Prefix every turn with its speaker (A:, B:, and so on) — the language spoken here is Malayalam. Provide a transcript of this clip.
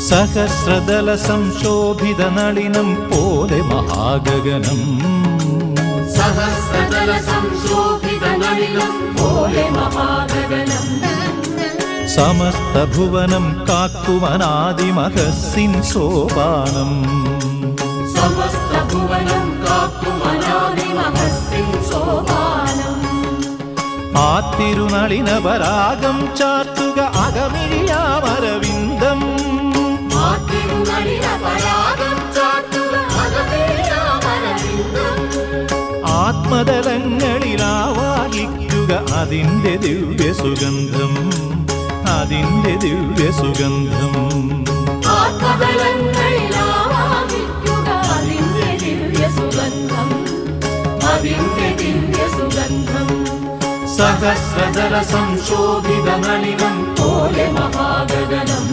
A: സഹസ്രദല സംശോഭിത നളിനം പോലെ മഹാഗഗനം
B: സഹസ്രദല സംശോഭിത നളിനം പോലെ മഹാഗഗനം
A: സമസ്ത ഭുവനം കാക്കുമനാദിമഹസ്സിൻ സോപാനം
B: സമസ്ത ഭുവനം കാക്കുമനാദിമഹസ്സിൻ സോപാനം
A: ആ തിരുനളിന പരാഗം ചാർത്തുക അകമിഴിയാമരവിന്ദം
B: ആ തിരുനളിന പരാഗം ചാർത്തുക അകമിഴിയാമരവിന്ദം
A: ആത്മതലങ്ങളിലാവാഹിക്കുക അതിൻ്റെ ദിവ്യസുഗന്ധം അതിൻ്റെ ദിവ്യസുഗന്ധം
B: ആത്മതലങ്ങളിലാവാഹിക്കുക അതിൻ്റെ ദിവ്യസുഗന്ധം അതിൻ്റെ ദിവ്യസുഗന്ധം സഹസ്രദല സംശോഭിത നളിനം പോലെ മഹാഗഗനം